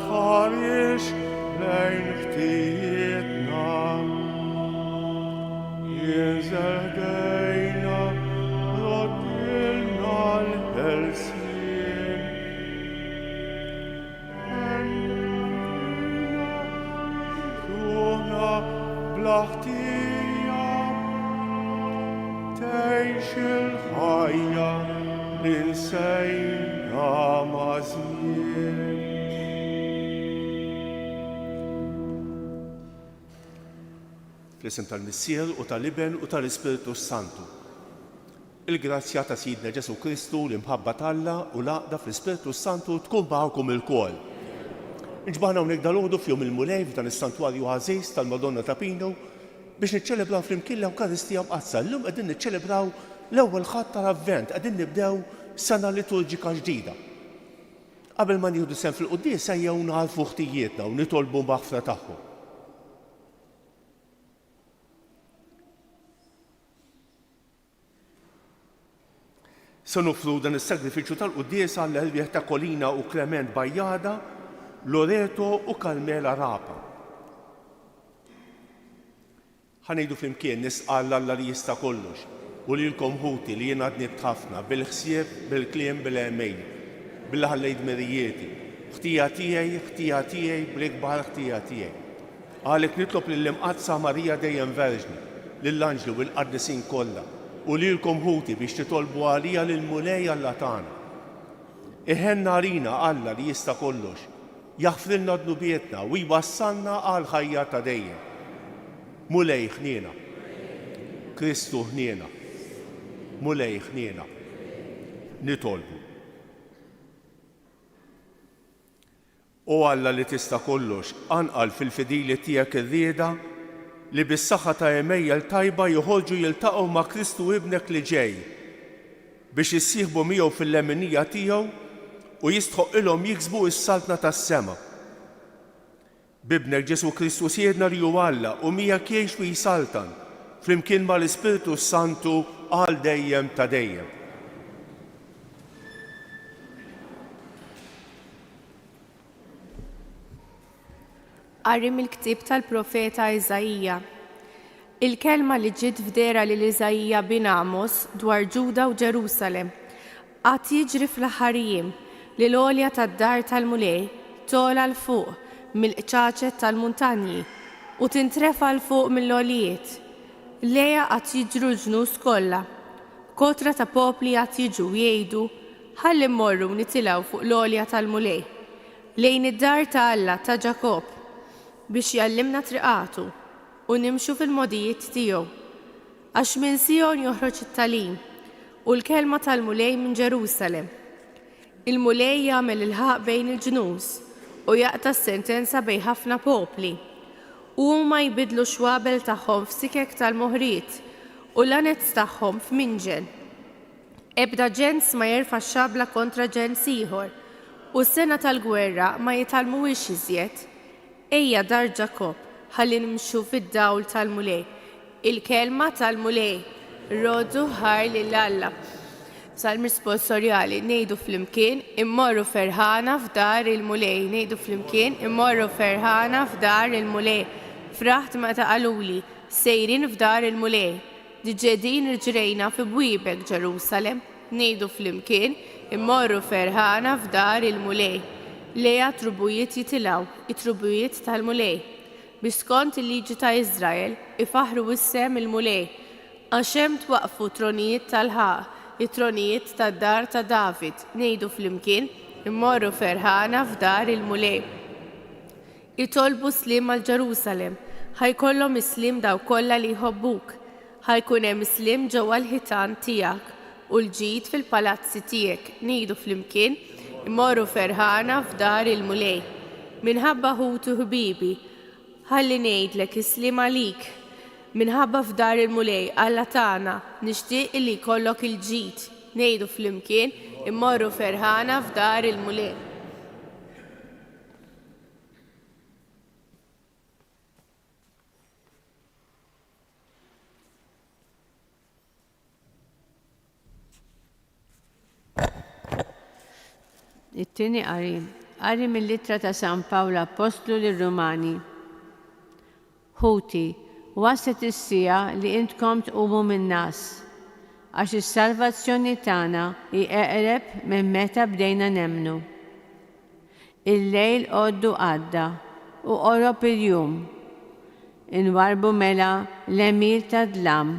tarix lejn ħtieqna. Jinżel dejna roddilna l-ħelsien. Tuħna bl-ħtija tgħix il-ħajja li nsejna ma' żmien. Fl-isem tal-Missier u tal-Iben u tal-Ispiritu Santu. Il-grazzja ta' Sidna Ġesu Kristu l-imħabba talla u laqda fl-Ispiritu Santu tkun magħkom il-kol. Nġbaħna hawnhekk dal-għodu f'jum il-mulej f'dan is-santwarju għażiż tal-Madonna ta' Pino biex niċċelebraw flimkien l-Ewkaristija mqazza. Llum qegħdin niċċelebraw l-ewwel ħadd tal-Avvent, qegħdin nibdew sena liturġika ġdida. Qabel ma nieħdu sehem fil-quddies ejjew nagħrfu ħtijietna u nitolbu maħfra tagħhom. Se nofru dan is-sagrifiċċju tal-quddies għall-ħelbieħ ta' Kolina u Klement Bajjada, Loreto u Karmela Rapa. Ħanejdu flimkien nisqal Alla li jista' kollox u lilkom ħuti li jien għadni ħafna bil-ħsieb, bil-kliem, bil-għemejl, bil-ħallejt merijieti. Ħtija tiegħi bl-ikbar ħtija tiegħi. Għalhekk nitlob lill-imqazza Marija dejjem Verġni, lill-Anġlu u l-Qaddisin kollha u lilkom ħuti biex titolbu għalija lill-mulej Alla tagħna. Iħenna rina Alla li jista' kollox, jaħfrilna dnubietna u jwassalna għal ħajja ta' dejjem. Mulej ħniena, Kristu ħniena, mulej ħniena, nitolbu. O Alla li tista' kollox, anqal fil-fidili tiegħek ir-rieda li bis-saħħa ta' emejjel tajba joħorġu jiltaqgħu ma' Kristu ibnek li ġej biex jissieħbu miegħu fil-leminija tiegħu u jistħoq ilhom jiksbu s-saltna tas-sema. Bibnek Ġesu Kristu siedna li hu Alla u miegħek jgħix u jisaltan flimkien mal-Ispiritu Santu għal dejjem ta' dejjem. Qari mill-ktieb tal-profeta Iżajija. Il-kelma li ġiet fdera lil Iżajija bin Amos dwar Ġuda u Ġerusalemm qatt jiġri fl-aħħar-jiem li l-għolja tad-dar tal-mulej togħla l fuq mill-qċaċet tal-muntanji u tintrefa l fuq mill-għoljiet. Lejha qatt jiġru ġnus kollha. Kotra ta' popli qatt jiġu jgħidu ħalli mmorru nitilgħu fuq l-għolja tal-mulej lejn id-dar ta' Alla ta' Ġakob biex jallimna triqatu u nimxu fil-modijiet tiegħu. Għax minn Sion joħroġ it-talim u l-kelma tal-mulej minn Ġerusalemm. Il-mulej jagħmel il-ħaq bejn il-ġnus u jaqta' s-sentenza bejn ħafna popli. U huma jbidlu xwabel tagħhom f'sikek tal-moħriet u l-anezz tagħhom f'minġen. Ebda ġens ma jerfa' xabla kontra ġens ieħor u s-sena tal-gwerra ma jitalmuwix iżjed. Ejja dar Ġakob ħalli nimxu fid-dawl tal-mulej. Il-kelma tal-mulej rodu ħar lil Alla. Salm risponsorjali ngħidu flimkien immorru ferħana f'dar il-mulej. Ngħidu flimkien immorru ferħana f'dar il-mulej. Fraħt meta qaluli sejrin f'dar il-mulej. Diġedin irġrejna fi bwiebek Ġerusalemm. Ngħidu flimkien immorru ferħana f'dar il-mulej. Lejha trubujiet jitilgħu, it-trubujiet tal-mulej. Biskont il-liġi ta' Iżrael ifaħru wissem il-mulej. Għax hemm twaqfu tronijiet tal-ħaq, it-tronijiet tad-dar ta' David. Ngħidu flimkien immorru ferħana f'dar il-mulej. Itolbu slim għal Ġerusalemm, ħajkollhom islim daw kollha li jħobbuk. Ħajkun hemm islim ġewwa l-ħitan tiegħek u l-ġid fil-palazzi tiegħek. Ngħidu flimkien immorru ferħana f'dar il-mulej. Minħabba ħutu ħbibi, ħalli ngħidlek islim għalik. Minħabba f'dar il-mulej Alla tagħna nixtieq li jkollok il-ġid. Ngħidu flimkien immorru ferħana f'dar il-mulej. It-tieni qari Qari mill-Littra ta' San Pawlu Apostlu lir-Rumani. Ħuti, waslet is-sija li intkom tqumu min-nas, għax is-salvazzjoni tagħna hi eqreb minn meta bdejna nemmnu. Il-lejl għoddu għadda u qorob il-jum. Inwarbu mela l-emir tad-dlam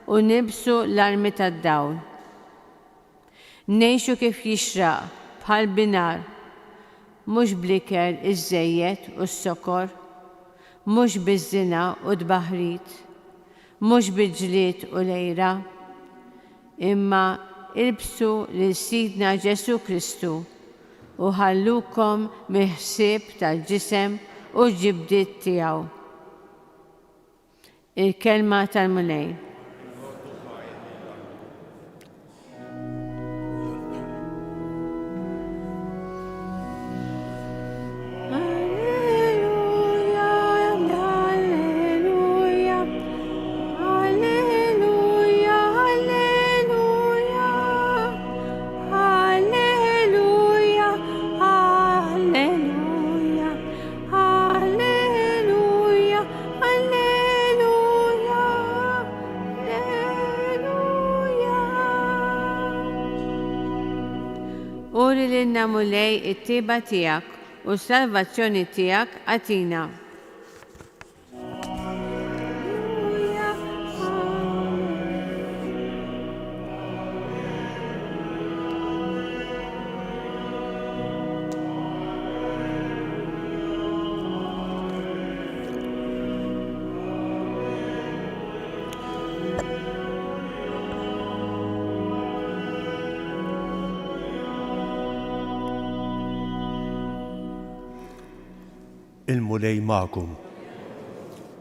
u nibsu l-armi tad-dawl. Nejxu kif jixraq bħal binar, mhux bliker iż-żejjed u s-sokor, mhux biż-żina u d-baħrit, mhux bil-ġlied u lejra, imma ilbsu lil Sidna Ġesu Kristu u ħallukom mill-ħsieb tal-ġisem u l-ġibdiet tiegħu. Il-kelma tal-Mulej. Uri lilna Mulej it-tieba tiegħek u s-salvazzjoni tiegħek għatina. Il-Mulej magħkom.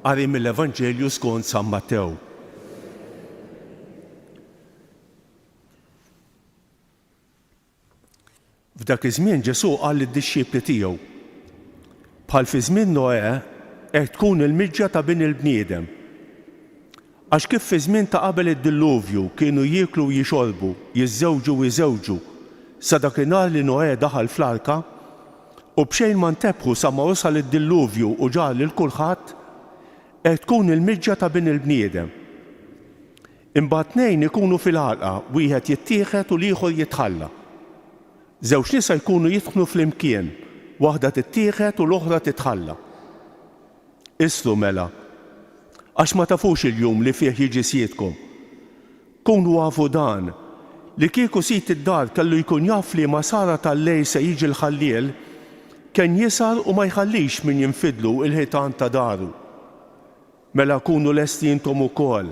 Qari mill-Evanġelju skont San Mattew. F'dak iż-żmien Ġesu qal lid-dixxiepli tiegħu: bħal fi żmien Noè qed tkun il-miġġa ta' bin il-bniedem. Għax kif fi żmien ta' qabel id-diluvju kienu jieklu u jixorbu, jiżżewġu u jżewġu, sa dakinhar li Noè daħal fl-arka, u b'xejn ma ntebħu sa ma wasal id-diluvju u ġar lil kulħadd, qed tkun il-miġġa ta' bin il-bniedem. Imbagħad tnejn ikunu fil-għalqa, wieħed jittieħed u l-ieħor jitħalla. Żewġ nisa jkunu jidħlu flimkien, waħda tittieħed u l-oħra titħalla. Isru mela, għax ma tafux il-jum li fih jiġi siedkom. Kunu għafu dan, li kieku sit id-dar kellu jkun jaf li ma sara tal-lejl se jiġi l-ħalliel, kien jisar u ma jħallix min jinfidlu il-ħitan ta' daru. Mela kunu lesti intom ukoll,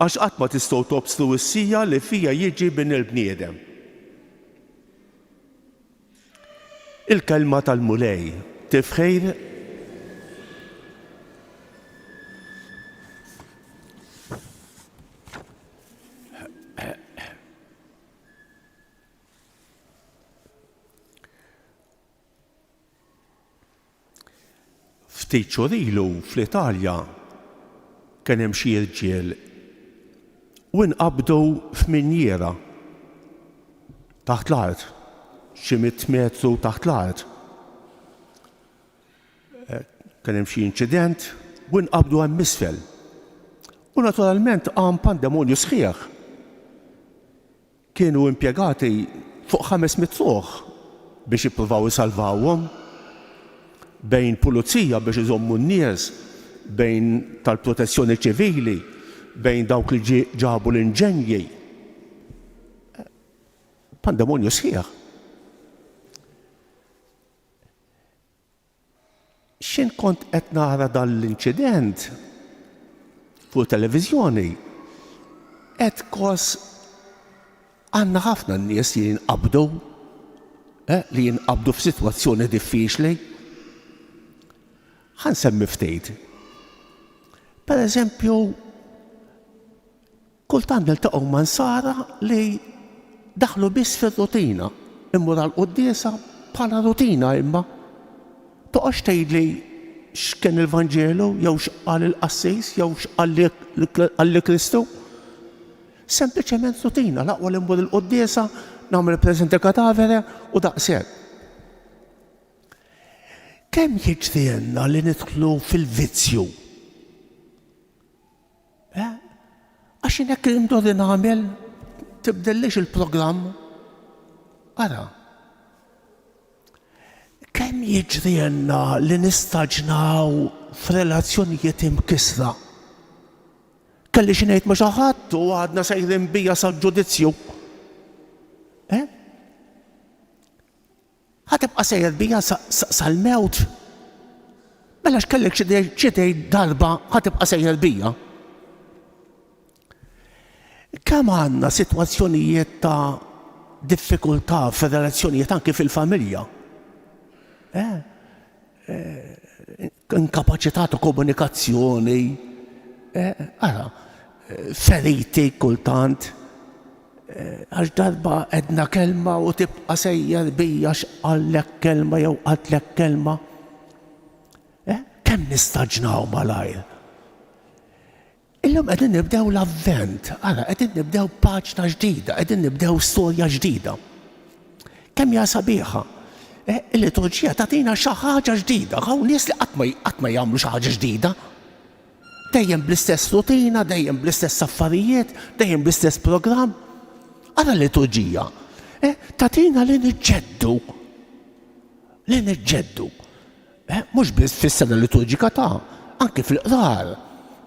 għax qatt ma tistgħu tobstru s-sija li fija jiġi bin il-bniedem. Il-kelma tal-Mulej tifħejr ftit xhur ilu fl-Italja kien hemm xi irġiel u nqabdu f'minjera taħt l-art, xi 100 metru taħt l-art. Kien hemm xi inċident u nqabdu hemm isfel. U naturalment qam pandemonju sħiħ. Kienu impjegati fuq 500 ruħ biex jippruvaw isalvawhom, bejn pulizija biex iżommu n-nies, bejn tal-protezzjoni ċivili, bejn dawk li ġabu l-inġenji. Pandemonju sħiħ. X'in kont qed nara dan l-inċident fuq televiżjoni, qed kos għandna ħafna n-nies li jinqabdu, li jinqabdu f'sitwazzjoni diffiċli. Ħansemmi ftit. Pereżempju, kultant niltaqgħu ma' nsara li daħlu biss fir-rutina, immur għall-quddiesa bħala rutina imma. Toqgħodx tgħidli x'kien il-Vanġelu jew x'qal il-qassis jew x'qal Kristu. Sempliċement rutina, l-aqwa li mmur il-quddiesa, nagħmel preżenti kadavere u daqshekk. kemm jiġrielna li nidħlu fil-vizzju? Għax hekk indori nagħmel tibdellix il-programm. Ara. Kemm jiġrielna li nistaġnaw f'relazzjonijiet imkisra? Kelli xi ngħid ma' xi ħadd u għadna sejrin bija sal-ġudizzju. Ħatibqa' sejjer bija sal-mewt. Mela x'kellek xi tgħid darba ħatibqa' sejjer bija. Kemm għandna sitwazzjonijiet ta' diffikultà fir-relazzjonijiet anke fil-familja. Inkapaċità ta' komunikazzjoni, feriti kultant, għax darba edna kelma u tibqa' sejjer bija x'qallek kelma jew qatlek kelma. Kemm nistaġnaw malajr? Illum qegħdin nibdew l-avvent, qegħdin nibdew paġna ġdida, qegħdin nibdew storja ġdida. Kemm hija sabiħa? Il-liturġija tagħtina xi ħaġa ġdida, hawn nies li qatt ma jagħmlu xi ħaġa ġdida. Dejjem bl-istess rutina, dejjem bl-istess affarijiet, dejjem bl-istess programm. Ara l-liturġija tagħtina li niġġeddu. Li niġġeddu. Mhux biss fis-sena liturġika anke fil-qrar.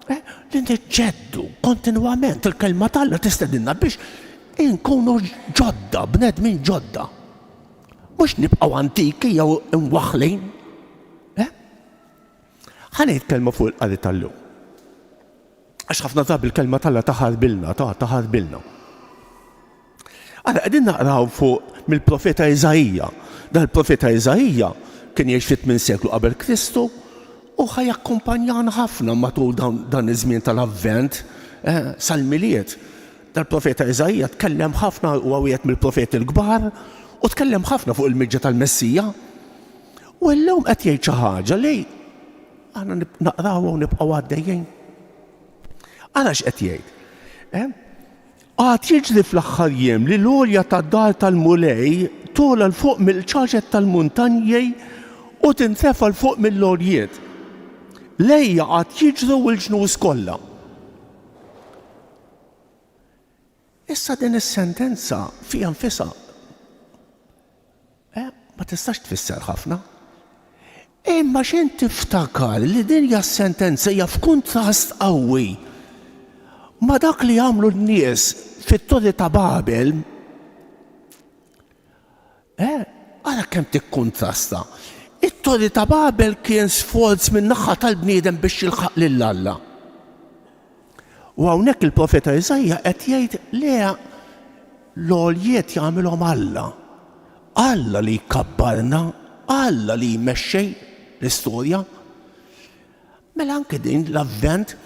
Li niġġeddu kontinwament il-kelma tal-Alla tistedinna biex inkunu ġodda, bnedmin ġodda. Mhux nibqgħu antiki jew imwaħħlin. Ħanejt kelma fuq il-qari tal-lum. Għax ħafna drabi il-kelma tal-Alla taħarbilna. Ara qegħdin naqraw fuq mill-profeta Iżajija. Dan il-profeta Iżajija kien jgħix fit-8 seklu qabel Kristu u ħajakkumpanjana ħafna matul dan iż-żmien tal-Avvent sal-miliet. Dal-profeta Iżajija tkellem ħafna u wieħed mill-profeti l-kbar u tkellem ħafna fuq il-miġġa tal-Messija. U llum qed jgħid xi ħaġa li aħna naqrawha u nibqgħu għaddejjin. Ara x'qed jgħid? Għad jiġri fl-aħħar jiem li l-għolja tad-dar tal-mulej tola l-fuq mill-ċaġet tal-muntanji u tintrefa l-fuq mill-għoljiet. Lejja għad jiġru l-ġnus kollha. Issa din is-sentenza fiha nfisha ma tistax tfisser ħafna. Imma x'in tiftakar li din hija sentenza hija f'kuntrast qawwi ma dak li għamlu n-nies fit-Torri ta' Babel, ara kemm tikkuntrasta. It-Torri ta' Babel kien sforz min-naħa tal-bniedem biex jilħaq lill-Alla. U hawnhekk il-profeta Iżajja qed jgħid le l-għoljiet jagħmilhom Alla. Alla li jkabbarna, Alla li jmexxej l-istorja. Mela anke din l-avvent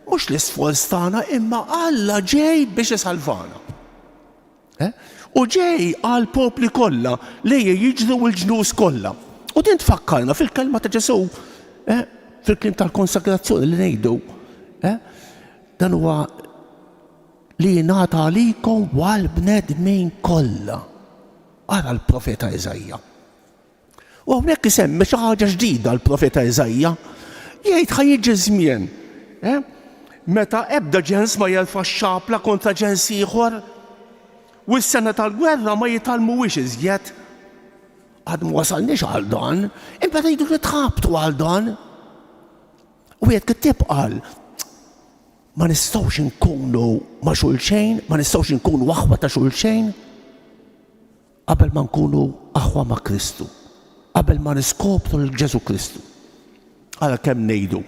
mhux l-isforz tagħna imma Alla ġej biex isalvana. U ġej għal popli kollha li jiġru l-ġnus kollha. U din tfakkarna fil-kelma ta' Ġesu, fil-klim tal-konsagrazzjoni li ngħidu. Dan huwa li jingħata għalikom għall-bnedmin kollha. Ara l-profeta Iżajja. U hawnhekk isemmi xi ħaġa ġdida l-profeta Iżajja. Jgħid ħajjiġi żmien. Meta ebda ġens ma jerfa' xapla kontra ġens ieħor u s-sena tal-gwerra ma jitalmuwix iżjed. Għad ma wasalniex għal dan, imma rridu nitħabtu għal dan. U jgħid kittib qal ma nistgħux inkunu ma' xulxejn, ma nistgħux inkunu aħwa ta' xulxejn qabel ma nkunu aħwa ma' Kristu, qabel ma niskopru l-Ġesu Kristu. Ara kemm ngħidu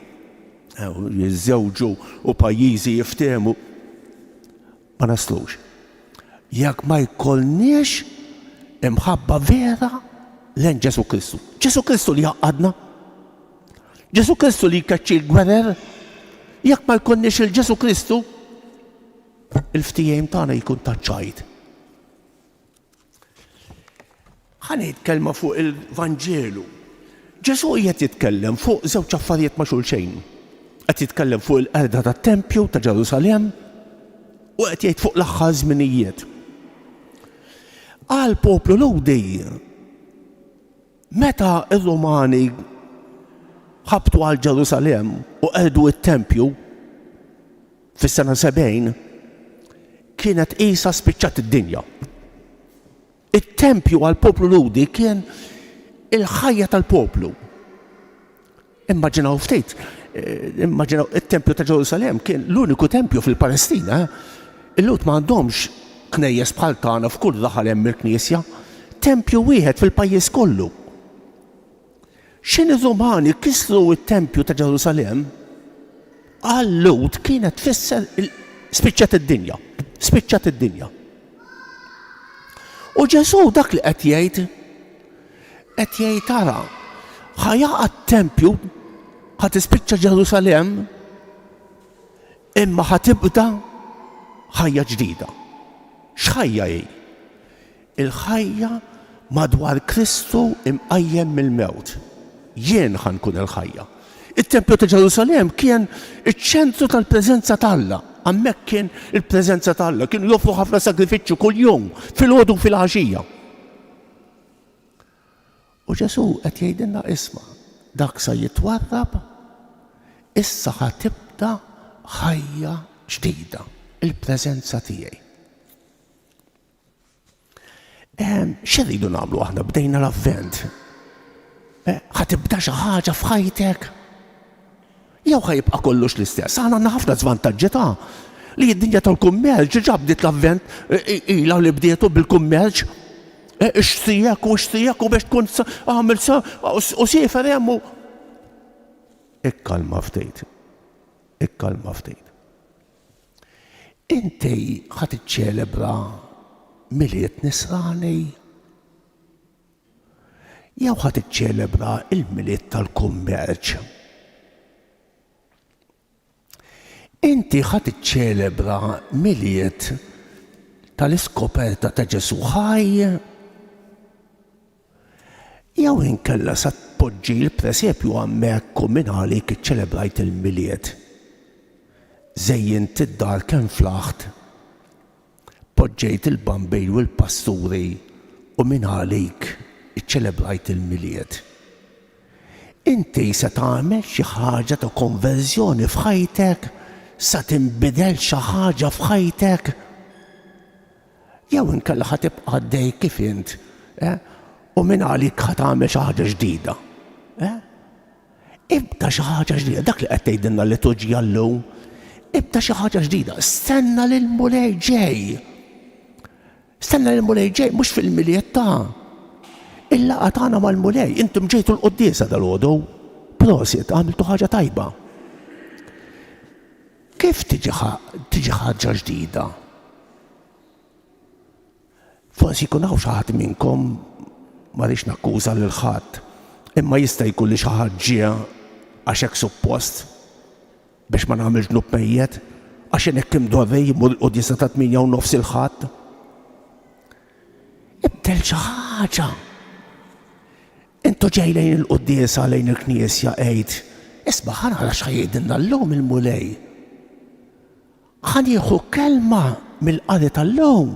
jiżżewġu u pajjiżi jiftehmu ma naslux. Jekk ma jkollniex imħabba vera lejn Ġesu Kristu. Ġesu Kristu li jaqadna. Ġesu Kristu li jkaċċi l-gwerer. Jekk ma jkollniex il-Ġesu Kristu, il-ftehim tagħna jkun taċċajt. Ħanejt kelma fuq il-Vanġelu. Ġesu qiegħed jitkellem fuq żewġ affarijiet ma' xulxejn. Qed jitkellem fuq il-qerda tat-Tempju ta' Ġerusalemm u qed jgħid fuq l-aħħar żminijiet. Għal poplu Ludi, meta r-Rumani ħabtu għal Ġerusalem u qegħdu t-tempju fis-sena 70 kienet qisha spiċċat id-dinja. It-tempju għal poplu Ludi kien il-ħajja tal-poplu. Immaġinaw ftit, immaġinaw it-tempju ta' Ġerusalem kien l-uniku tempju fil-Palestina. Il-Lud m'għandhomx knejjes bħal tagħna f'kull daħal hemm il-Knisja, tempju wieħed fil-pajjiż kollu. X'inhi Rumani kisru t-tempju ta' Ġerusalem, għal-Lud kienet tfisser spiċċat id-dinja, spiċċat id-dinja. U Ġesu dak li qed jgħid tara, ħajaqa t-tempju ħad ispiċċa Ġerusalem imma ħatibda ħajja ġdida. X'ħajja hi? Il-ħajja madwar Kristu imqajjem mill-mewt. Jien ħankun il-ħajja. Il-Tempju ta' Ġerusalem kien iċ-ċentru tal-preżenza t'Alla. Hemmhekk kien il-preżenza t'Alla, kienu joffru ħafna sagrifiċċju kuljum fil-għodu fil-għaxija. U Ġesu qed jgħidilna isma' dak sa jitwarrab, issa ħatibda ħajja ġdida, il-preżenza tiegħi. X'irridu nagħmlu aħna bdejna l-avvent? Ħatibda xi ħaġa f'ħajtek? Jew ħajibqa' kollox l-istess. Aħna għandna ħafna żvantaġġi li d-dinja tal-kummerċ ġa bdiet l-avvent ilha li bdietu bil-kummerċ. Ixtrijek u biex tkun għamil sa u siefer jemmu. Ikkalma ftit. Inti ħad iċċelebra miliet nisrani jew ħad iċċelebra il-miliet tal-kummerċ. Inti ħad iċċelebra miliet tal-iskoperta ta' Ġesu ħaj jew inkella sa tpoġġi l-presepju hemmhekk u minn għalik iċċelebrajt il-miliet. Żejjint id-dar kemm flaħt, poġġejt il-bambej u l-pasturi u minn għalik iċċelebrajt il-miliet. Inti se tagħmel xi ħaġa ta' konverżjoni f'ħajtek, sa tinbidel xi ħaġa f'ħajtek. Jew inkella ħatibqa' għaddej kif int, u minn għalik ħad tagħmel xi ħaġa ġdida. Ibda xi ħaġa ġdida, dak li qed tgħidilna l-liturġija llum, ibda xi ħaġa ġdida, stenna lil mulej ġej. Stenna lil mulej ġej mhux fil-miliet ta' il-laqgħa tagħna mal-mulej, intom ġejtu l-quddiesa dal-għodu, prosit, għamiltu ħaġa tajba. Kif tiġi ħaġa ġdida? Forsi jkun hawn xi ħadd minnkom ma rridx nakkuża lil ħadd, imma jista' jkun li xi ħadd ġie għax hekk suppost biex ma nagħmilx ġnub mejjed, għax hekk imdorrej jmur l-quddiesa ta' 8:30 il-ħadd. Ibdel xi ħaġa. Intu ġej lejn il-quddiesa lejn il-Knisja qgħid, isma' ħanara x'ħajdilna llum il-mulej. Ħanieħu kelma mill-qari tal-lum,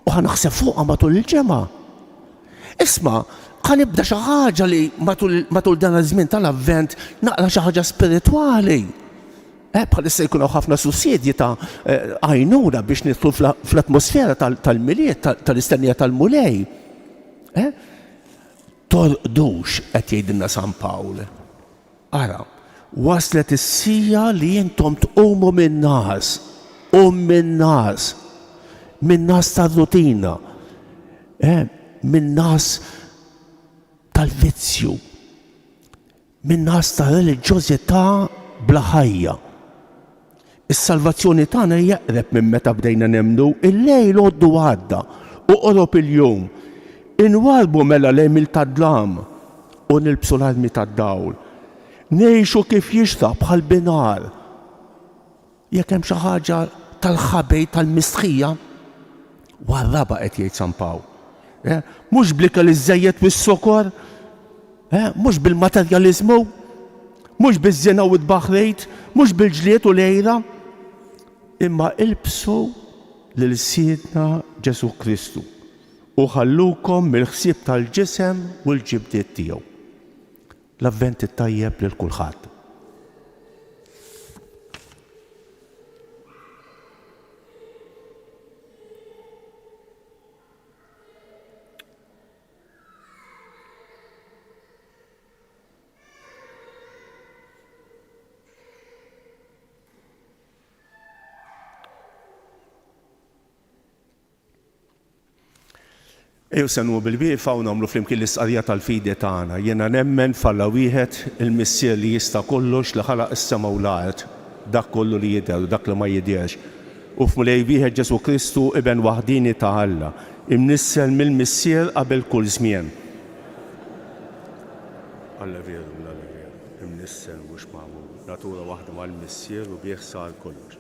u ħanaħseb fuqha matul il-ġimgħa. Isma' ħanibda xi ħaġa li matul dan iż-żmien tal-avvent naqra xi ħaġa spiritwali. Bħalissa jkunu ħafna sussidji ta' għajnuna biex nidħlu fl-atmosfera tal-miliet, tal-istennija tal-mulej. Torqdux qed jgħidilna San Pawl. Ara, waslet is-sija li intom tqumu min-nas, min-nas tar-rutina, min-nas tal-vizzju, min-nas tal-reliġjożità bla ħajja. Is-salvazzjoni tagħna jaqreb minn meta bdejna nemnu, il-lejl għoddu għadda u qorob il-jum. Inwarbu mela l-emil tad-dlam u nilbsu l-armi tad-dawl. Ngħixu kif jixraq bħal binar. Jekk hemm xi ħaġa tal-ħabej tal-mistħija, warraba qed jgħid San Pawl. Mhux bl-ikel iż-żejjed u s-sokor, mhux bil-materjaliżmu, mhux biż-żina u d-baħrejt, mhux bil-ġlied u lejra, imma ilbsu lil Siedna Ġesu Kristu u ħallukom mill-ħsieb tal-ġisem u l-ġibdiet tiegħu. L-avvent it-tajjeb lil kulħadd. Ew senu bil-wieqfa u nagħmlu flimkien l-istqarrija tal-fidi tagħna. Jiena nemmen falla wieħed il-Missier li jista' kollox li ħalaq is-sema u l-art, dak kollu li jidher u dak li ma jidherx. U f'mulej wieħed Ġesu Kristu iben waħdini ta' Alla, imnissel mill-Missier qabel kull żmien. Alla veru, imnissel mhux magħmul, natura waħda mal-Missier u bih sar kollox.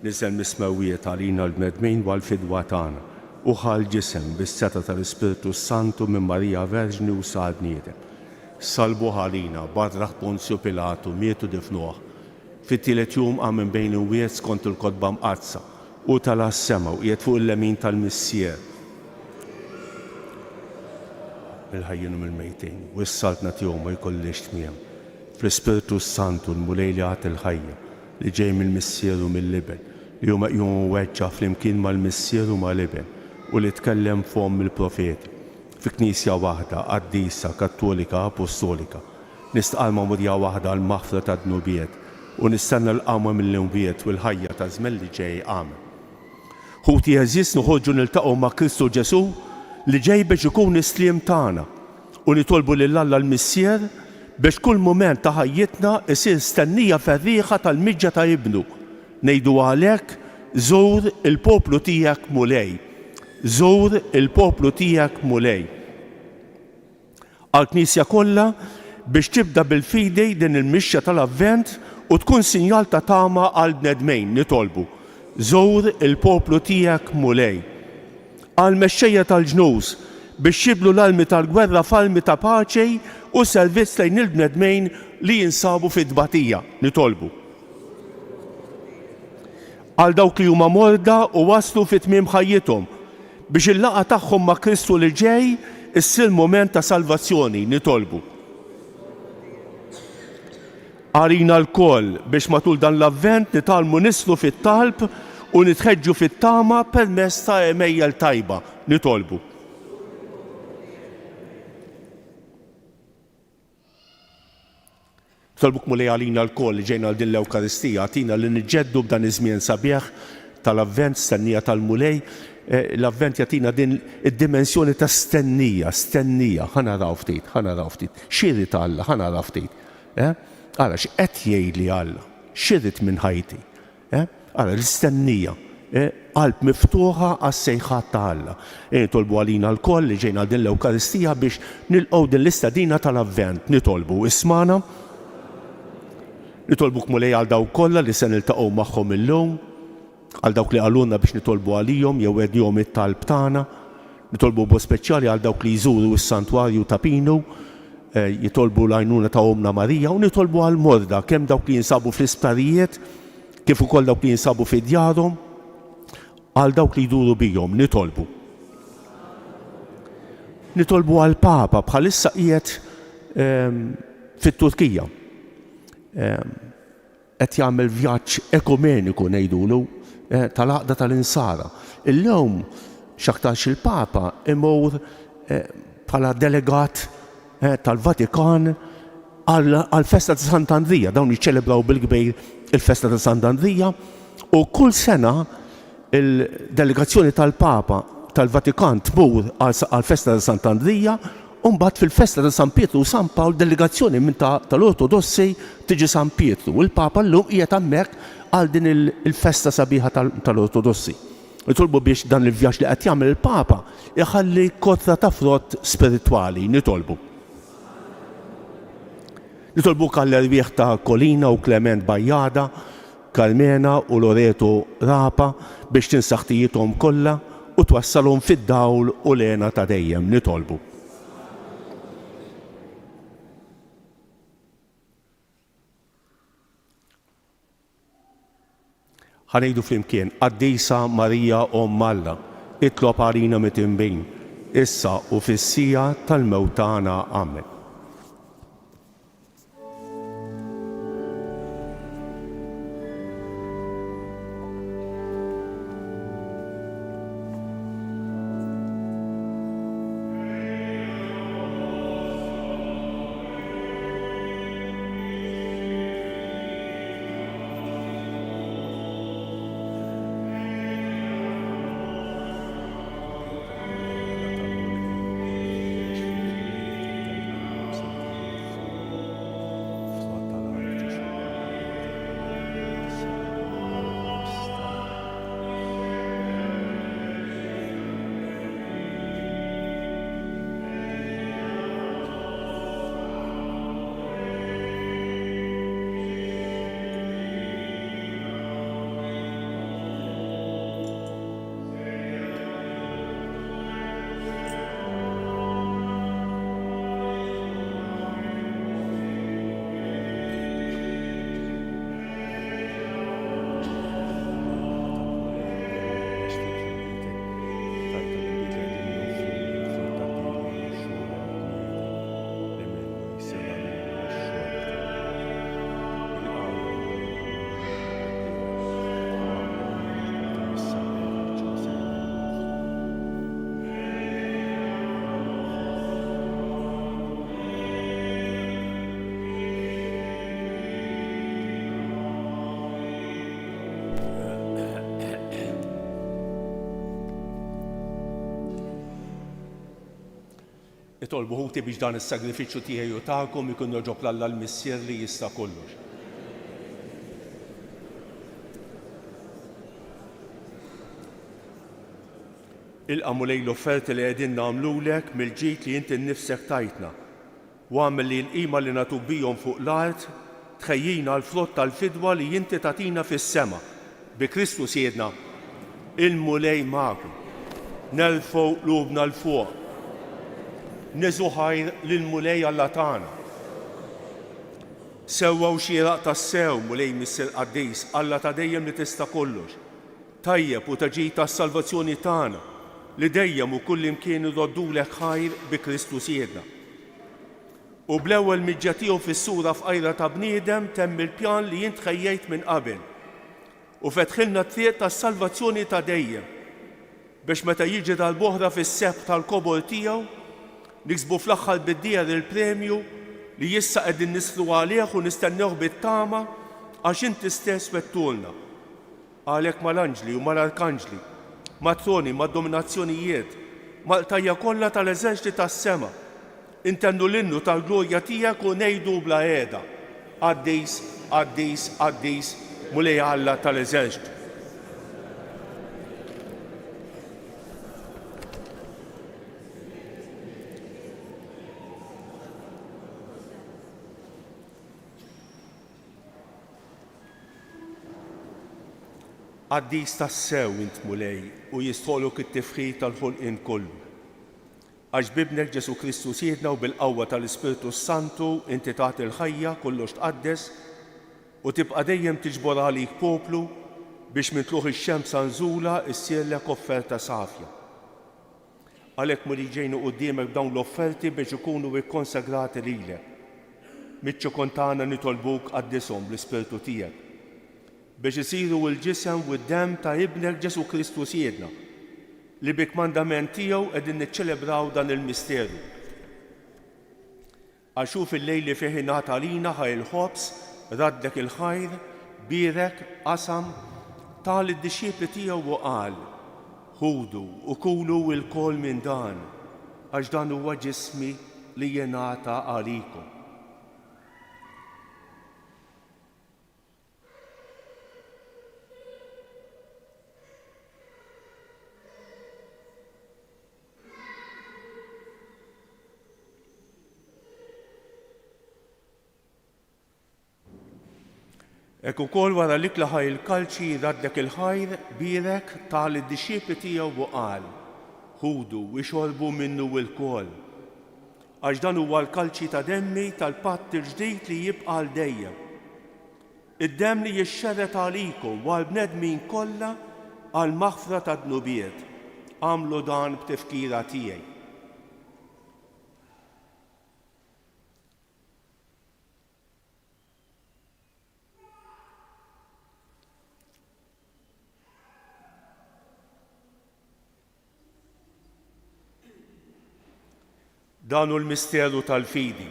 Nisel mismewwiet għalina l-bnedmin u għall-fidwa tagħna. Uħal ġisem bis-seta tal-Ispiritu Santu minn Marija Verġni u sar bniedem. Salbu ħalina barraħ Ponzju Pilatu mietu difnuh. Fit-tielet jum qam minn bejn il-wiet skont il-kotba mqazza u tala s-sema u qiegħed fuq il-lemin tal-Missier. Il-ħajjin u mill-mejtejn u s-saltna tiegħu ma jkollix tmiem. Fl-Ispiritu Santu l-mulej li għat il-ħajja li ġej mill-Missier u mill-liben li huma jum weġġa flimkien mal-Missier u mal-liben u li tkellem fom il-profeti fi knisja waħda, qaddisa, kattolika, apostolika. Nistqal mawdija waħda għal-maħfra ta' dnubiet u nistenna l-qama mill-inwiet u l-ħajja ta' żmien li ġej għamen. Ħuti jeżis noħorġu niltaqgħu ma' Kristu Ġesu li ġej biex ikun is-sliem tagħna u nitolbu lil Alla l-Missier biex kull mument ta' ħajjitna isir stennija ferrieħa tal-miġġa ta' ibnu. Ngħidu għalhekk żur il-poplu tiegħek mulej. Żur il-poplu tiegħek mulej. Għall-Knisja kollha biex tibda bil-fidej din il-mixja tal-Avvent u tkun sinjal ta' tama għal bnedmejn nitolbu. Żur il-poplu tiegħek mulej. Għall-mexxejja tal-ġnus biex jiblu l-almi tal-gwerra f'almi ta' paċej u servizz lejn il-bnedmejn li jinsabu fid-dbatija nitolbu. Għal dawk li huma morda u waslu fit-tmiem ħajjithom biex il-laqa tagħhom ma' Kristu li ġej issir mument ta' salvazzjoni nitolbu. Għalina l-koll biex matul dan l-avvent nitalmu nislu fit-talb u nitħeġġu fit-tama permezz ta' emejjel tajba nitolbu. Tolbuk mulej għalina l-koll li ġejna din l-Ewkaristija għatina li niġġeddu b'dan iż-żmien sabiħ tal-avvent stennija tal-mulej. L-avvent jatina din id-dimensjoni ta' stennija, ħanaraw ftit, xirrit Alla, ħanaraw ftit. Għala, x'qed jgħidli Alla, xirrit minn ħajti. Għala, l-istennija, qalb miftuħa għas-sejħat ta' Alla. Nitolbu għalina l-koll li ġejna din l-Ewkaristija biex nilqgħu din l-istadina tal-avvent, nitolbu ismana, nitolbuk mulej għal dawk kollha li se niltaqgħu magħhom illum, għal dawk li għalunna biex nitolbu għalihom jew għednihom it-talb tagħna, nitolbu bo speċjali għal dawk li jżuru s-santwarju ta' Pinu, jitolbu l-għajnuna ta' Omna Marija u nitolbu għal morda kemm dawk li jinsabu fl-isptarijiet kif ukoll dawk li jinsabu fi djarhom, għal dawk li jduru bihom nitolbu. Nitolbu għal Papa bħalissa qiegħed fit-Turkija. Qed jagħmel vjaġġ ekumeniku ngħidulu tal-Għaqda tal-Insara. Illum x'aktarx il-Papa imur bħala delegat tal-Vatikan għall-Festa ta' Sant'Andrija. Dawn jiċċelebraw bil-kbejr il-Festa ta' Sant'Andrija u kull sena il-delegazzjoni tal-Papa tal-Vatikan tmur għall-Festa ta' Sant'Andrija u mbagħad fil-Festa ta' San Pietru u San Pawl delegazzjoni minn tal-Ortodossi tiġi San Pietru. U l-Papa llum qiegħed hemmhekk għal din il-festa sabiħa tal-Ortodossi. Nitolbu biex dan il-vjaġġ li qed jagħmel il-Papa iħalli kotra ta' frott spiritwali nitolbu. Nitolbu għall-irwieħ ta' Kolina u Klement Bajjada, Carmena u Loreto Rapa biex tinsaħħtijithom kollha u twassalhom fid-dawl u lena ta' dejjem nitolbu. Ħanejdu flimkien, Qaddisa Marija Omm Alla, itlob għalina mit-imbejn, issa u fis-sija tal-mewt tagħna. Amen. Nitolbu ħuti biex dan is-sagrifiċċju tiegħi u tagħkom ikun joġob l-Alla l-Missier li jista' kollox. Ilqamu lejn l-offerti li qegħdin nagħmlulek mill-ġid li inti nnifsek tajtna u għamel li l-qima li nagħtu bihom fuq l-art tħejjina l-frott tal-fidwa li inti tagħtina fis-sema bi Kristu Siedna. Il-mulej magħkom, nerfgħu qlubna l-fuq, neżu ħajr lill-mulej Alla tagħna. Sewwew xieraq tas-sew mulej Missier Qaddis Alla ta' dejjem li tista' kollox, tajjeb u taġid tas-salvazzjoni tagħna li dejjem u kull imkien idoddulek ħajr bi Kristu Siedna. U bl-ewwel miġġa tiegħu fis-sura f'qajra ta' bniedem temm il-pjan li jint ħejjejt minn qabel u fetħilna t-triq tas-salvazzjoni ta' dejjem biex meta jiġi dal-boħra fis-sebb tal-kobor tiegħu niksbu fl-aħħar bid-dieħer il-premju li issa qegħdin nislu għalih u nistennewh bit-tama għax inti stess wettulna. Għalhekk mal-anġli u mal-arkanġli, mat-troni, mad-dominazzjonijiet, mal-qtajja kollha tal-eżerċiti tas-sema, intennu l-innu tal-glorja tiegħek u ngħidu bla qiegħda. Qaddis, Qaddis, Qaddis, mulej Alla tal-eżerċiti. Qaddis tas-sew int mulej u jistħolok it-tifħid tal-ħolqien kollu. Għax bibnek Ġesu Kristu Siedna u bil-qawwa tal-Ispiritu Santu inti tagħti l-ħajja kollox tqaddes u tibqa' dejjem tiġbor għalik poplu biex minn tluħ ix-xemsa nżula issirlek offerta safja. Għalhekk mulej ġejnu quddiemek b'dawn l-offerti biex ikunu ikkonsagrati lilek. Miċ-ċokon tagħna nitolbuk qaddishom bl-Ispiritu tiegħek biex isiru l-ġisem u d-demm ta' ibnek Ġesu Kristu Siedna li bik-mandament tiegħu qegħdin niċċelebraw dan il-misteru. Għax hu fil-lejl li fih ingħata għalina ħaj il-ħobs, raddek il-ħajr, birek, qasam, tal id-dixxiepli tiegħu u qal: ħudu u kulu l-kol minn dan, għax dan huwa ġismi li jingħata għalikom. Ek ukoll wara li klaħaj il-kalċi raddek il-ħajr birek tal id-dixxiepli tiegħu u qal: ħudu u xorbu minnu l-kol. Għax dan huwa l-kalċi ta' demmi tal-patt il-ġdid li jibqa' l dejjem. Id-demm li jixxerret għalikom u għall-bnedmin kollha għal maħfra ta' dnubiet. Għamlu dan b'tifkira tiegħi. Dan hu l-misteru tal-fidi.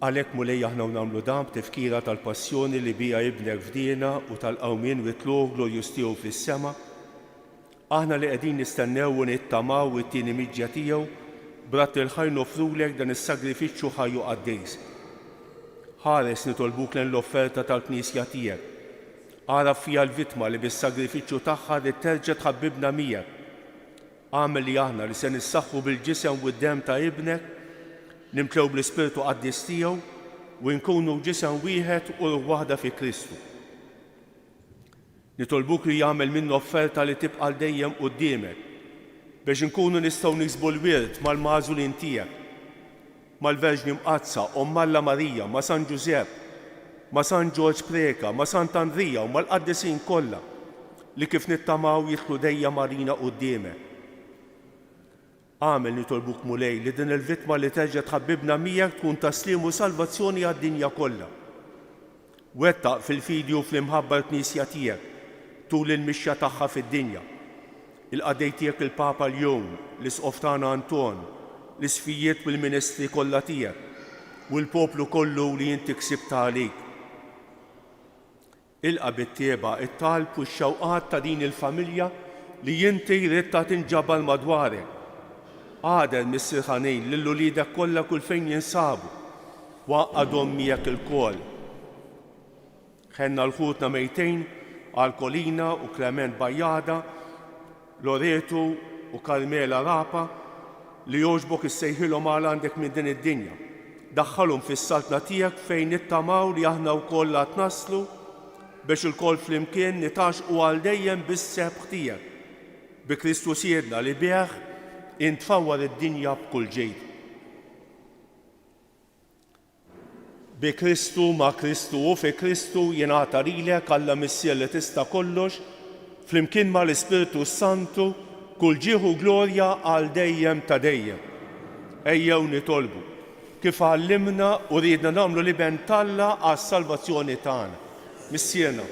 Għalhekk mulej aħna nagħmlu dan b'tifkira tal-passjoni li bija ibnek fdina u tal-qawmien witluh glorjuż tiegħu fis-sema, aħna li qegħdin nistennew u nittamaw it-tieni miġġa tiegħu b'ratt il-ħajr nofrulek dan is-sagrifiċċju ħajju qaddejs. Ħares nitolbuk lejn l-offerta tal-Knisja tiegħek. Għaraf fiha l-vittma li bis-sagrifiċċju tagħha li terġa' tħabbibna miegħek. Għamel li aħna li se nissaħħu bil-ġisem u d-demm ta' ibnek nimtlew bl-Ispiritu Qaddis tiegħu u nkunu ġisem wieħed u ruħ waħda fi Kristu. Nitolbuk li jagħmel minnu offerta li tibqa' dejjem quddiemek biex inkunu nistgħu niksbu l-wirt mal-magħżulin tiegħek, mal-Verġni Mqazza, Omm Alla Marija, ma' San Ġusepp, ma' San George Preka, ma' Sant Andrija u mal-qaddisin kollha li kif nittamaw jidħlu dejja marina quddiemek. Għamel nitolbuk mulej li din il-vittma li terġa' tħabbibna miegħek tkun taslim u salvazzjoni għad-dinja kollha. Wettaq fil-fidju fl-imħabba l-Knisja tiegħek tul il-mixja tagħha fid-dinja. Il-qadej tiegħek il-Papa l-jum, l-Isqof tagħna Anton, l-isfijiet bil-ministri kollha tiegħek u l-poplu kollu li inti ksibta għalik. Ilqa bit-tieba it-talb u x-xewqat ta' din il-familja li inti jridta tinġabal madwarek. Għadel Missir Ħanin lill-ulidek kollha kull fejn jinsabu waqqadhom miegħek il-kol. Ħenna l-ħutna mejtejn għal Kolina u Klement Bajjada, Loreto u Karmela Rapa li jogħġbok issejħilhom għal għandek minn din id-dinja. Daħħalhom fis-saltna tiegħek fejn nittamaw li aħna wkoll qed naslu biex il-kol flimkien nitaxqu għal dejjem bis-sebħ tiegħek. Bi Kristu siedna li bih intfawwar id-dinja b'kull ġejd. Bi Kristu ma' Kristu u fi Kristu jingħata lilek Alla Missier li tista' kollox flimkien mal-Ispiritu Santu kull ġieħu glorja għal dejjem ta' dejjem. Ejjew nitolbu kif għallimna u ridna nagħmlu li ben Talla għas-salvazzjoni tagħna. Missierna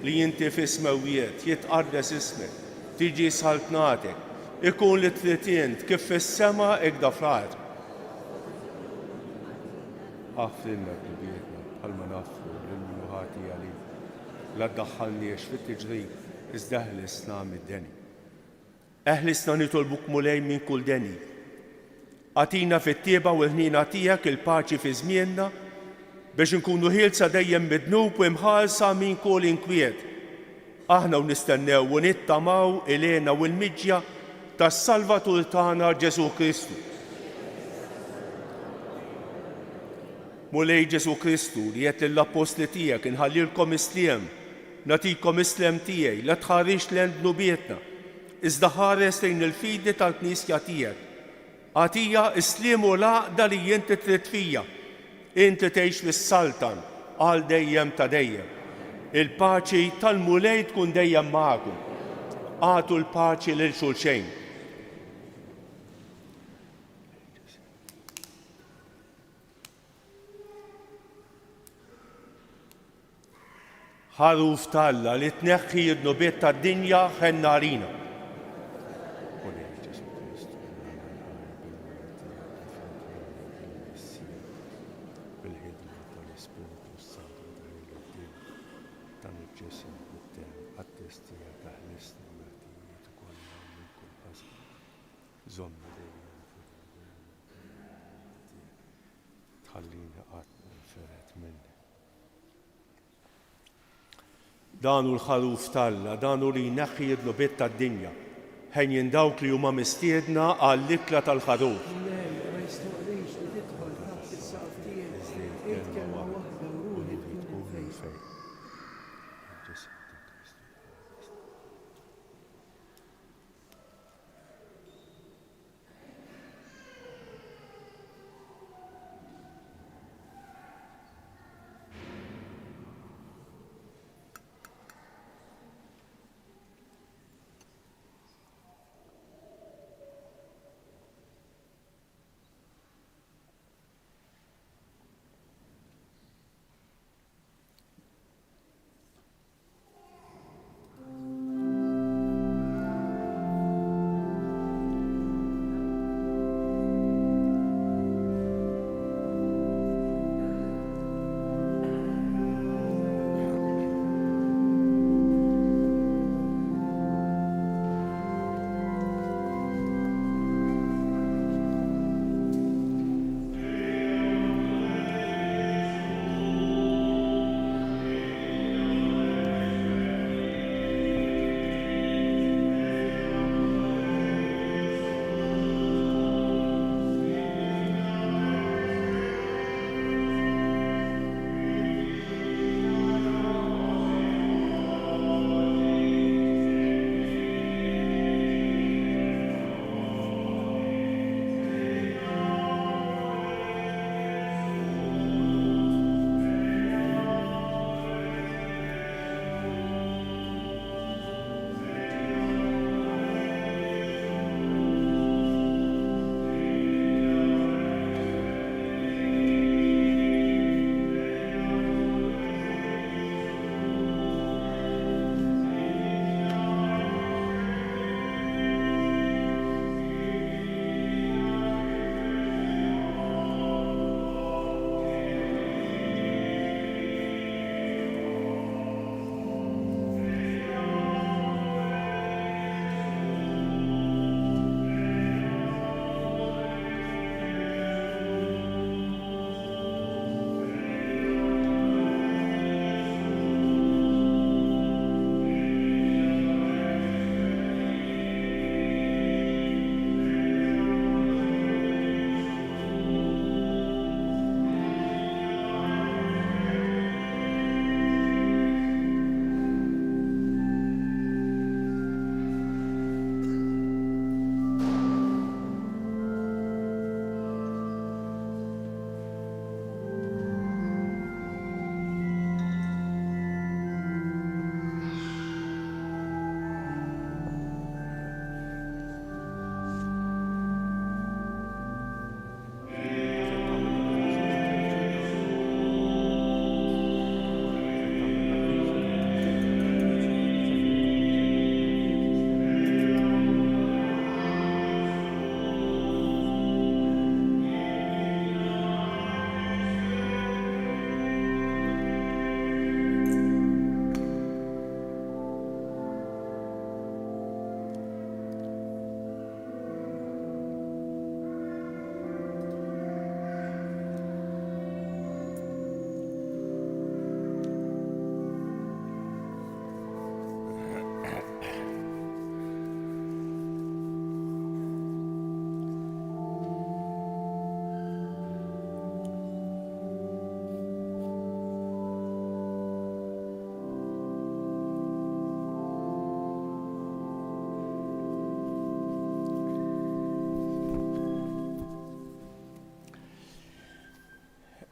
li inti f'ismewiet jitqardes ismek, tiġi saltnatek, ikun li trid int kif fis-sema hekk da fl-ard. Ħafrilna klibietna bħalma nafru lill-minuħati għalik. La ddaħħalniex fit-tiġrib iżda eħlisna mid-deni. Eħlisna nitolbuk mulej minn kull deni. Għatina fit-tieba u l-ħnina tiegħek il-paċi fi żmienna biex nkunu ħielsa dejjem midnub u imħalsa minn kull inkwiet. Aħna u nistennew u nittamaw ilena u l-miġja tas-Salvatur tagħna Ġesu Kristu. Mulej Ġesu Kristu li qed lill-Apostli tiegħek inħallilkom isliem, nagħtikom islem tiegħi la tħarrix lejn dnubietna, iżda ħares lejn il-fidi tal-Knisja tiegħek. Għatija isliem u l-għaqda li inti trid fija. Inti tgħix fis-saltan għal dejjem ta' dejjem. Il-paċi tal-mulej tkun dejjem magħkom. Għatu l-paċi lil xulxejn. Ħaruf Talla li tneħħi d-nubiet tad-dinja ħenna għalina. Danu l-ħaruf Talla, danu li jneħħi d-nubiet tad-dinja, ħejjin dawk li huma mistiedna għall-ikla tal-ħaruf.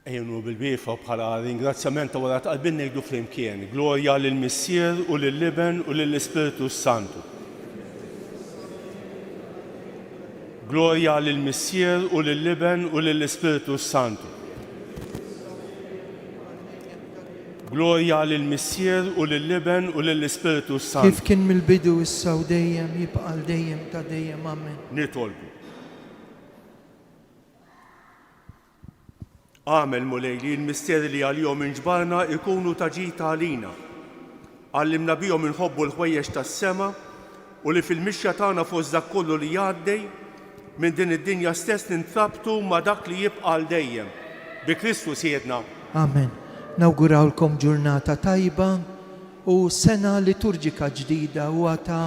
Ejnu bil-bifa bħala ringrazzjament wara tqalbin ngħidu flimkien. Glorja lill-Missier u lill-Liben u lill-Ispiritu Santu. Glorja lill-Missier u lill-Liben u lill-Ispiritu Santu. Glorja lill-Missier u lill-Liben u lill-Ispiritu Santu. Kif kien mill-bidu issa u dejjem jibqa' dejjem ta' dejjem amen. Nitolbu. Għamel mulejli l-misteri li għal-jom inġbarna ikunu taġita għalina. Għallimna bijom inħobbu l-ħwejjex tas-sema u li fil-mixja tagħna fost dak kollu li jgħaddej minn din id-dinja stess nintrabtu ma' dak li jibqa' għal dejjem. Bi Kristu siedna. Amen. Nawgurawlkom ġurnata tajba u sena liturġika ġdida u għata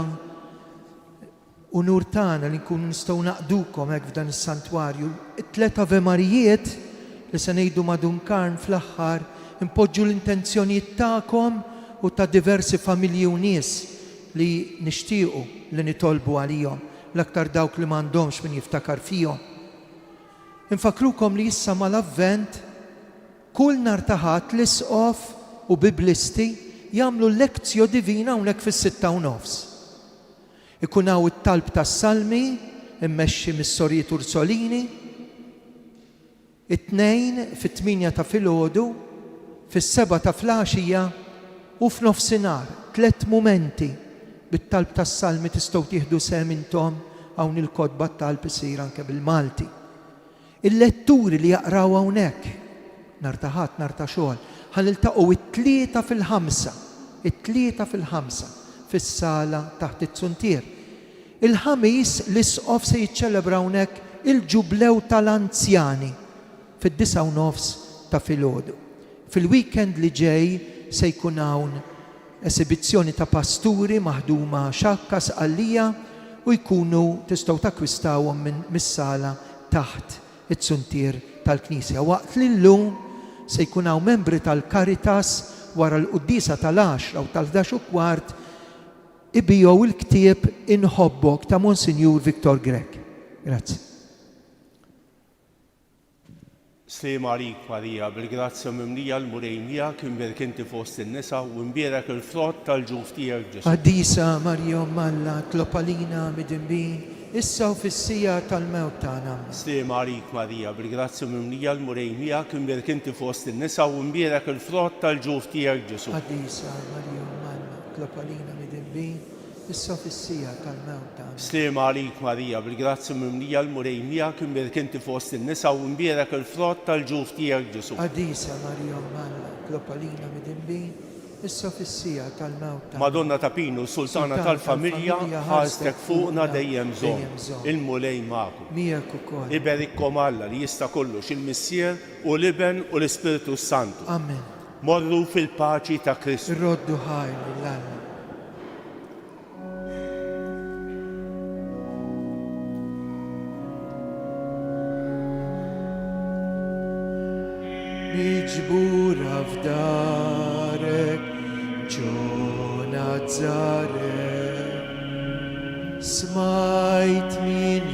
unur tagħna li nkunu nistgħu naqdukom hekk f'dan is-santwarju. It-tlet Ave Marijiet li se ngħidu madunkarn fl-aħħar impoġġu l-intenzjonijiet tagħkom u ta' diversi familji u nies li nixtiequ li nitolbu għalihom l-aktar dawk li m'għandhomx min jiftakar fihom. Infakrukom li issa mal-Avvent kull nhar ta' Ħadd l-isqof u Biblisti jagħmlu lezzjo divina hawnhekk fis-6:30. Ikun hawn it-talb tas-salmi immexxi mis-Sorjiet Ursolini, it-tnejn fit-8 ta' filgħodu, fis-7 ta' filgħaxija u f'nofsinhar, 3 mumenti bit-talb tas-salmi tistgħu tieħdu sehem intom hawn il-kotba talb isir anke bil-Malti. Il-letturi li jaqraw hawnhekk nhar ta' Ħadd, nhar ta' xogħol, ħaniltaqgħu it-3 fil-5, it-3 fil-5 fis-sala taħt it-Suntier. Il-ħamis l-isqof se jiċċelebra hawnhekk il-ġublew tal-anzjani fid-9:30 ta' filgħodu. Fil-weekend li ġej se jkun hawn esibizzjoni ta' pasturi maħduma xakka sqallija u jkunu tistgħu takkwistawhom mis-sala taħt it-Suntier tal-Knisja. Waqt li llum se jkun hawn membri tal-Karitas wara l-qudiesa tal-10 u tal-11:15 ibijow il-ktieb Inħobbok ta' Monsinjur Viktor Grek. Grazzi. Sliem għalik Marija, bil-grazzja mimlija l-murejmija kien berkinti fost in-nisa u mbierek il-frott tal-ġuf tiegħek Ġesu. Għaddisa Marja Malla, tlopalina midinbi, issa u fissija tal-mewt tagħna. Sliem għalik Marija, bil-grazzja mimlija l-murejmija kien berkinti fost in-nisa u mbierek il-frott tal-ġuf tiegħek Ġesu. Għaddisa Marja Malla, tlopalina midinbi, issa u fissija tal-mewt tagħna. Sliem għalik Marija, bil-grazzja mimlija l-murejmija kien berkinti fost in-nisa u mbierek il-frott tal-ġuf tiegħek Ġesu. Għaddisa Marja Malla, tlopalina midinbi, issa fissija tal-mewt tagħna. Madonna ta' Pinu, Sultana tal-Familja, ħastek fuqna dejjem żomm. Il-mulej magħkom. Miegħek ukoll. Iberikkom Alla li jista' kollox il-Missier u l-Iben u l-Ispiritu Santu. Amen. Morru fil-paċi ta' Kristu. Irroddu ħajr l-Alla. Miġbura f'darek ġo Nazzarek, smajt min